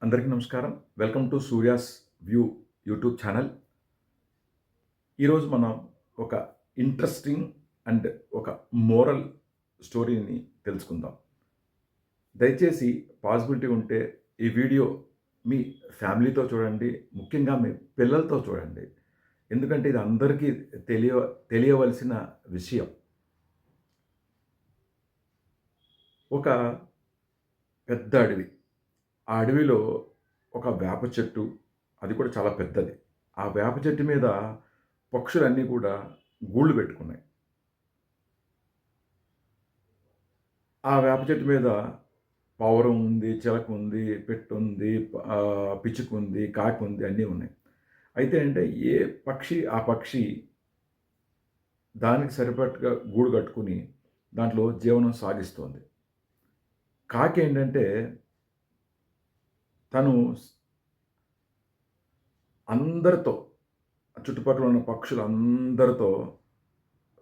అందరికీ నమస్కారం. Welcome to Surya's view YouTube channel. ఈరోజు మనం ఒక ఇంట్రెస్టింగ్ అండ్ ఒక మోరల్ స్టోరీని తెలుసుకుందాం. దయచేసి పాసిబిలిటీ ఉంటే ఈ వీడియో మీ ఫ్యామిలీతో చూడండి. ముఖ్యంగా మీ పిల్లలతో చూడండి. ఎందుకంటే ఇది అందరికీ తెలియ తెలియవలసిన విషయం. ఒక పెద్ద అడవి. ఆ అడవిలో ఒక వేప చెట్టు, అది కూడా చాలా పెద్దది. ఆ వేప చెట్టు మీద పక్షులన్నీ కూడా గూళ్ళు పెట్టుకున్నాయి. ఆ వేప చెట్టు మీద పావురం ఉంది, చిలక ఉంది, పిట్టుంది, పిచ్చుకుంది, కాకుంది అన్నీ ఉన్నాయి. అయితే అంటే ఏ పక్షి ఆ పక్షి దానికి సరిపట్టుగా గూడు కట్టుకుని దాంట్లో జీవనం సాగిస్తోంది. కాకేంటంటే తను అందరితో చుట్టుపక్కల ఉన్న పక్షులందరితో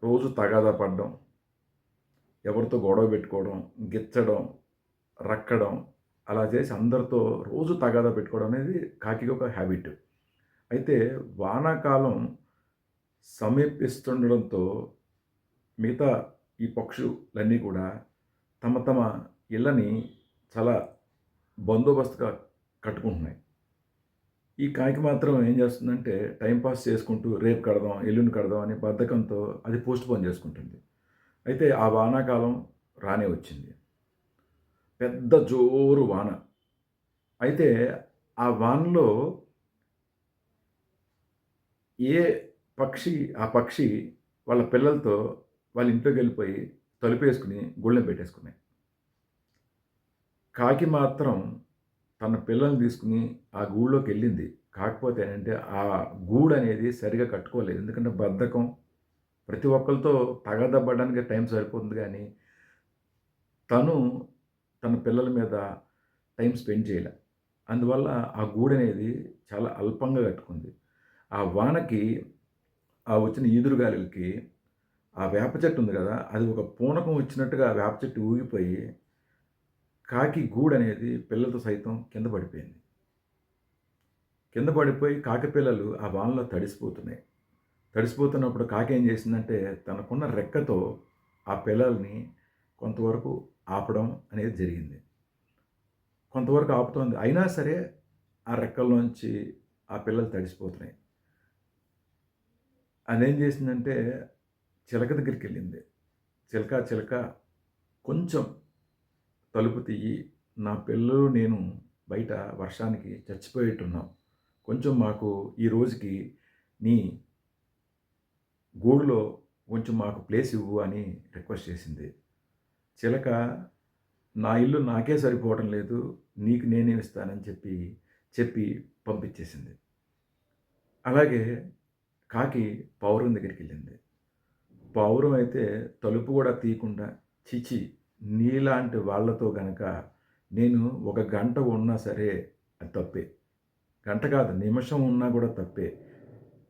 రోజు తగాదా పడడం, ఎవరితో గొడవ పెట్టుకోవడం, గిచ్చడం, రక్కడం అలా చేసి అందరితో రోజు తగాదా పెట్టుకోవడం అనేది కాకికి ఒక హ్యాబిట్. అయితే వానాకాలం సమీపిస్తుండడంతో మిగతా ఈ పక్షులన్నీ కూడా తమ తమ ఇళ్ళని చాలా బందోబస్తుగా కట్టుకుంటున్నాయి. ఈ కాకి మాత్రం ఏం చేస్తుందంటే టైం పాస్ చేసుకుంటూ రేపు కడదాం, ఎల్లుండి కడదాం అని బద్ధకంతో అది పోస్ట్‌పోన్ చేసుకుంటుంది. అయితే ఆ వానాకాలం రానే వచ్చింది. పెద్ద జోరు వాన. అయితే ఆ వానలో ఏ పక్షి ఆ పక్షి వాళ్ళ పిల్లలతో వాళ్ళ ఇంట్లోకెళ్ళిపోయి తలుపేసుకొని గూళ్ళెం పెట్టేసుకున్నాయి. కాకి మాత్రం తన పిల్లల్ని తీసుకొని ఆ గూడులోకెళ్ళింది. కాకపోతే ఏంటంటే ఆ గూడనేది సరిగ్గా కట్టుకోలేదు. ఎందుకంటే బద్ధకం. ప్రతి ఒక్కళ్ళతో తగాదా పడడానికి టైం సరిపోతుంది గానీ, తను తన పిల్లల మీద టైం స్పెండ్ చేయలే. అందువల్ల ఆ గూడనేది చాలా అల్పంగా కట్టుకుంది. ఆ వానకి, ఆ వచ్చిన ఈదురుగాలులకి ఆ వేప చెట్టు ఉంది గదా! అది ఒక పూనకం వచ్చినట్టుగా ఆ వేప చెట్టు ఊగిపోయి, కాకి గూడనేది పిల్లలతో సైతం కింద పడిపోయింది. కింద పడిపోయి కాకి పిల్లలు ఆ వానలో తడిసిపోతున్నాయి. తడిసిపోతున్నప్పుడు కాకి ఏం చేసిందంటే, తనకున్న రెక్కతో ఆ పిల్లల్ని కొంతవరకు ఆపడం అనేది జరిగింది. కొంతవరకు ఆపుతోంది. అయినా సరే ఆ రెక్కల్లోంచి ఆ పిల్లలు తడిసిపోతున్నాయి. అదేం చేసిందంటే చిలక దగ్గరికెళ్ళింది. చిలక, చిలక కొంచెం తలుపు తీయి. నా పిల్లలు నేను బయట వర్షానికి చచ్చిపోయేట్టున్నాం. కొంచెం మాకు ఈ రోజుకి నీ గూడులో కొంచెం మాకు ప్లేస్ ఇవ్వు అని రిక్వెస్ట్ చేసింది. చిలక నా ఇల్లు నాకే సరిపోవటం లేదు. నీకు నేనేమి ఇస్తానని చెప్పి పంపించేసింది. అలాగే కాకి పావురం దగ్గరికెళ్ళింది. పావురం అయితే తలుపు గూడా తీయకుండా ఛీ! నీలాంటి వాళ్ళతో గనక నేను ఒక గంట ఉన్నా సరే అది తప్పే. గంట కాదు నిమిషం ఉన్నా గూడా తప్పే.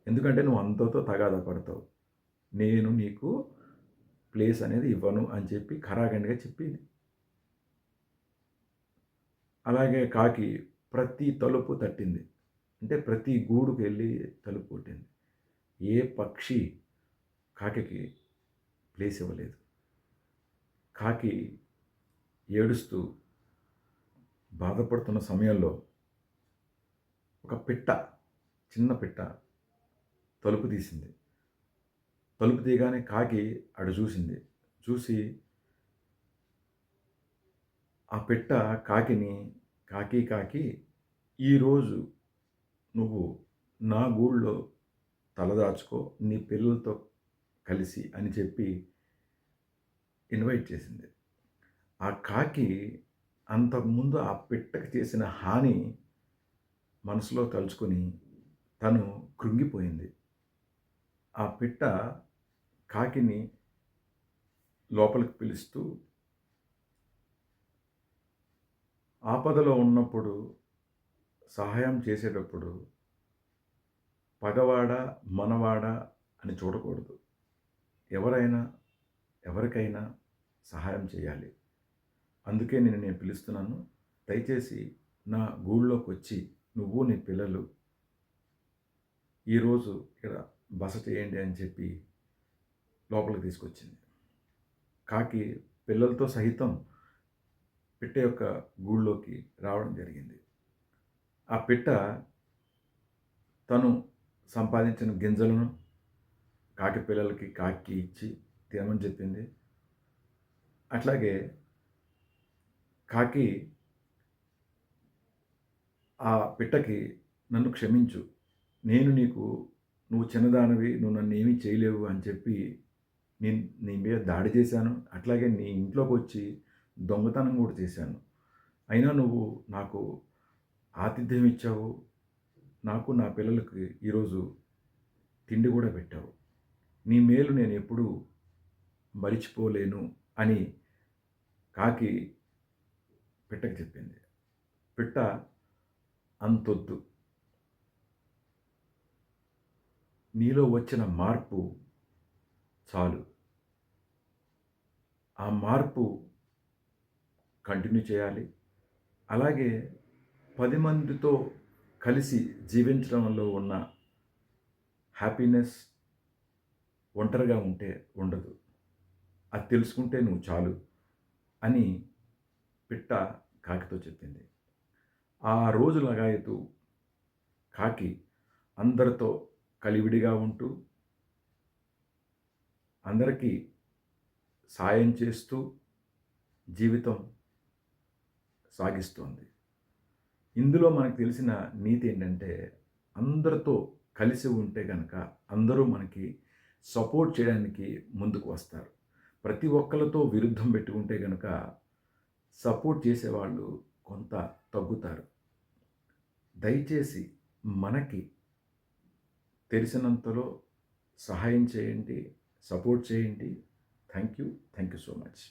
ఎందుకంటే నువ్వు అందరితో తగాదా పడతావు. నేను నీకు ప్లేస్ అనేది ఇవ్వను అని చెప్పి ఖరాఖండిగా చెప్పింది. అలాగే కాకి ప్రతి తలుపు తట్టింది. అంటే ప్రతి గూడుకెళ్ళి తలుపు కొట్టింది. ఏ పక్షి కాకికి ప్లేస్ ఇవ్వలేదు. కాకి ఏడుస్తూ బాధపడుతున్న సమయంలో ఒక పిట్ట, చిన్న పిట్ట తలుపు తీసింది. తలుపు తీయగానే కాకి అటు చూసింది. చూసి ఆ పిట్ట కాకిని, "కాకి కాకి ఈరోజు నువ్వు నా గూడులో తలదాచుకో నీ పిల్లలతో కలిసి" అని చెప్పి ఇన్వైట్ చేసింది. ఆ కాకి అంతకుముందు ఆ పిట్టకి చేసిన హాని మనసులో తలుచుకొని తను కృంగిపోయింది. ఆ పిట్ట కాకిని లోపలికి పిలుస్తూ, ఆపదలో ఉన్నప్పుడు సహాయం చేసేటప్పుడు పగవాడా, మనవాడా అని చూడకూడదు. ఎవరైనా, ఎవరికైనా సహాయం చేయాలి. అందుకే నేను పిలుస్తున్నాను. దయచేసి నా గూళ్ళోకొచ్చి నువ్వు నీ పిల్లలు ఈరోజు ఇక్కడ బస చేయండి అని చెప్పి లోపలికి తీసుకొచ్చింది. కాకి పిల్లలతో సహితం పిట్ట యొక్క గూళ్ళోకి రావడం జరిగింది. ఆ పిట్ట తను సంపాదించిన గింజలను కాకి పిల్లలకి కాకి ఇచ్చి తినమని చెప్పింది. అట్లాగే కాకి ఆ పిట్టకి నన్ను క్షమించు, నేను నీకు నువ్వు చిన్నదానివి, నువ్వు నన్ను ఏమీ చేయలేవు అని చెప్పి నేను నీ మీద దాడి చేశాను. అట్లాగే నీ ఇంట్లోకి వచ్చి దొంగతనం కూడా చేశాను. అయినా నువ్వు నాకు ఆతిథ్యం ఇచ్చావు. నాకు నా పిల్లలకి ఈరోజు తిండి కూడా పెట్టావు. నీ మేలు నేను ఎప్పుడూ మరిచిపోలేను అని కాకి పిట్టకి చెప్పింది. పిట్ట అంతొద్దు, నీలో వచ్చిన మార్పు చాలు. ఆ మార్పు కంటిన్యూ చేయాలి. అలాగే 10 మందితో కలిసి జీవించడంలో ఉన్న హ్యాపీనెస్ ఒంటరిగా ఉంటే ఉండదు. అది తెలుసుకుంటే నువ్వు చాలు అని పిట్ట కాకితో చెప్పింది. ఆ రోజు లగాయతు కాకి అందరితో కలివిడిగా ఉంటూ, అందరికీ సాయం చేస్తూ జీవితం సాగిస్తోంది. ఇందులో మనకు తెలిసిన నీతి ఏంటంటే, అందరితో కలిసి ఉంటే గనక అందరూ మనకి సపోర్ట్ చేయడానికి ముందుకు వస్తారు. ప్రతి ఒక్కళ్ళతో విరుద్ధం పెట్టుకుంటే గనక సపోర్ట్ చేసేవాళ్ళు కొంత తగ్గుతారు. దయచేసి మనకి తెలిసినంతలో సహాయం చేయండి, సపోర్ట్ చేయండి. Thank you so much.